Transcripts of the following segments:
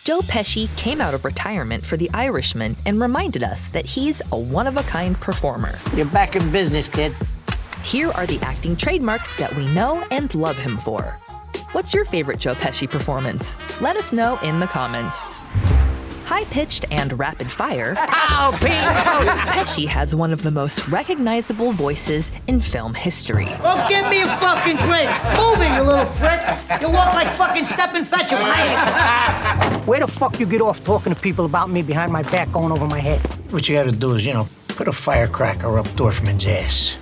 Joe Pesci came out of retirement for The Irishman and reminded us that he's a one-of-a-kind performer. You're back in business, kid. Here are the acting trademarks that we know and love him for. What's your favorite Joe Pesci performance? Let us know in the comments. High-pitched and rapid-fire, Ow, Pete! Pesci has one of the most recognizable voices in film history. Well, give me a fucking drink. Move it, you little prick. You walk like fucking Stepin Fetch'em. Where the fuck you get off talking to people about me behind my back going over my head? What you gotta do is, put a firecracker up Dorfman's ass.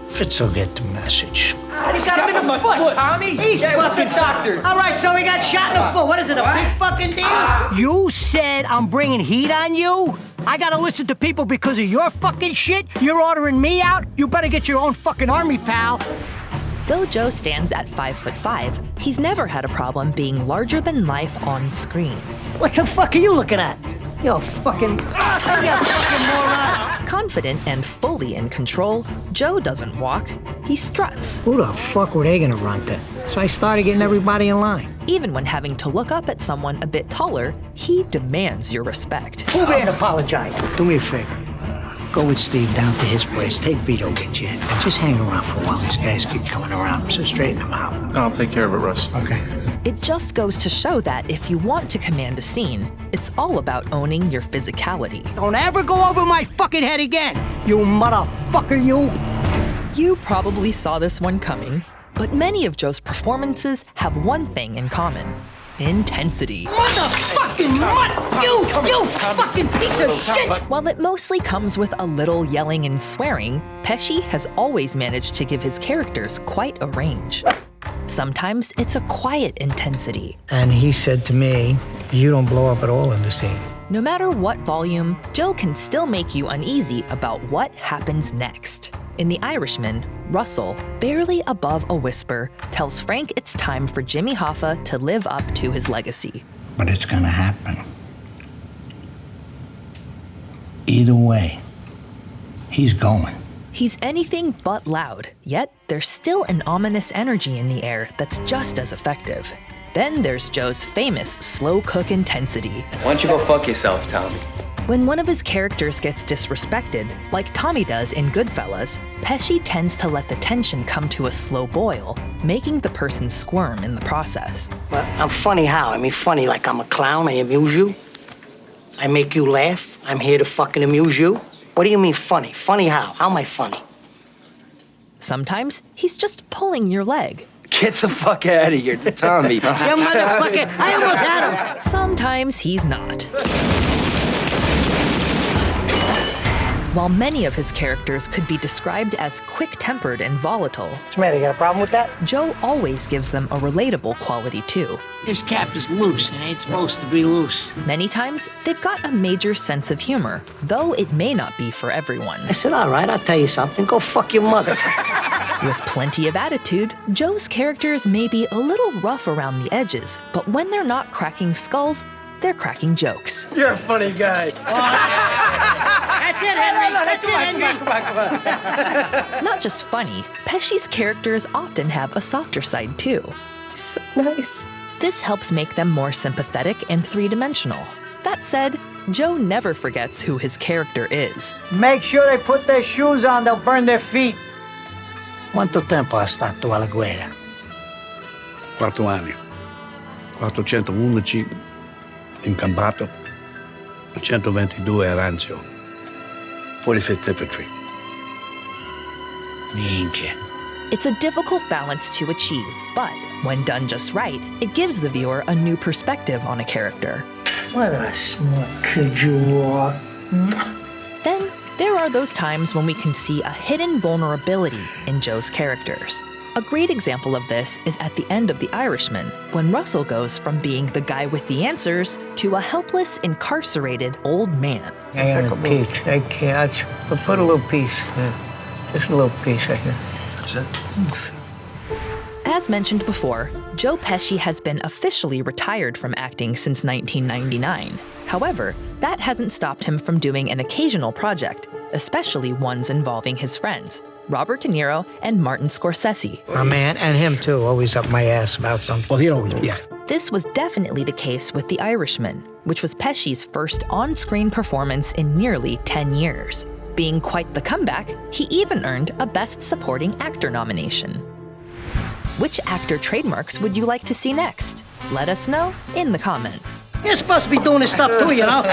Fitz will get the message. He's got him in the foot, Tommy. He's fucking doctor. All right, so he got shot in the foot. What is it, a big fucking deal? You said I'm bringing heat on you? I gotta listen to people because of your fucking shit? You're ordering me out? You better get your own fucking army, pal. Though Joe stands at 5'5", he's never had a problem being larger than life on screen. What the fuck are you looking at? You fucking moron. Confident and fully in control, Joe doesn't walk, he struts. Who the fuck were they gonna run to? So I started getting everybody in line. Even when having to look up at someone a bit taller, he demands your respect. Who there to apologize? Do me a favor. Go with Steve down to his place. Take Vito with you. And just hang around for a while. These guys keep coming around, so straighten them out. I'll take care of it, Russ. Okay. It just goes to show that if you want to command a scene, it's all about owning your physicality. Don't ever go over my fucking head again, you motherfucker, you. You probably saw this one coming, but many of Joe's performances have one thing in common: intensity. Motherfucking mutt! You fucking piece of shit! While it mostly comes with a little yelling and swearing, Pesci has always managed to give his characters quite a range. Sometimes it's a quiet intensity. And he said to me, you don't blow up at all in the scene. No matter what volume, Joe can still make you uneasy about what happens next. In The Irishman, Russell, barely above a whisper, tells Frank it's time for Jimmy Hoffa to live up to his legacy. But it's gonna happen. Either way, he's going. He's anything but loud, yet there's still an ominous energy in the air that's just as effective. Then there's Joe's famous slow cook intensity. Why don't you go fuck yourself, Tommy? When one of his characters gets disrespected, like Tommy does in Goodfellas, Pesci tends to let the tension come to a slow boil, making the person squirm in the process. Well, I'm funny how? I mean, funny like I'm a clown, I amuse you? I make you laugh? I'm here to fucking amuse you? What do you mean funny? Funny how? How am I funny? Sometimes he's just pulling your leg. Get the fuck out of here to Tommy. You motherfucker! I almost had him! Sometimes he's not. While many of his characters could be described as quick-tempered and volatile, What's the matter? You got a problem with that? Joe always gives them a relatable quality too. This cap is loose. It ain't supposed to be loose. Many times, they've got a major sense of humor, though it may not be for everyone. I said, all right, I'll tell you something. Go fuck your mother. With plenty of attitude, Joe's characters may be a little rough around the edges, but when they're not cracking skulls, they're cracking jokes. You're a funny guy. That's it, Henry. That's it, Henry. Come on. Not just funny, Pesci's characters often have a softer side too. So nice. This helps make them more sympathetic and three-dimensional. That said, Joe never forgets who his character is. Make sure they put their shoes on. They'll burn their feet. Quanto tempo ha stato alla guerra? 4 anni. 411 in Cambato, 122 a Arancio, 45th Infantry. Minchia. It's a difficult balance to achieve, but when done just right, it gives the viewer a new perspective on a character. What a smart kid you are. Then, there are those times when we can see a hidden vulnerability in Joe's characters. A great example of this is at the end of The Irishman, when Russell goes from being the guy with the answers to a helpless, incarcerated old man. I got a piece. I can't. But put a little piece. Just a little piece right here. That's it. As mentioned before, Joe Pesci has been officially retired from acting since 1999. However, that hasn't stopped him from doing an occasional project, especially ones involving his friends, Robert De Niro and Martin Scorsese. My man, and him too, always up my ass about something. Well, yeah. This was definitely the case with The Irishman, which was Pesci's first on-screen performance in nearly 10 years. Being quite the comeback, he even earned a Best Supporting Actor nomination. Which actor trademarks would you like to see next? Let us know in the comments. You're supposed to be doing this stuff too, you know?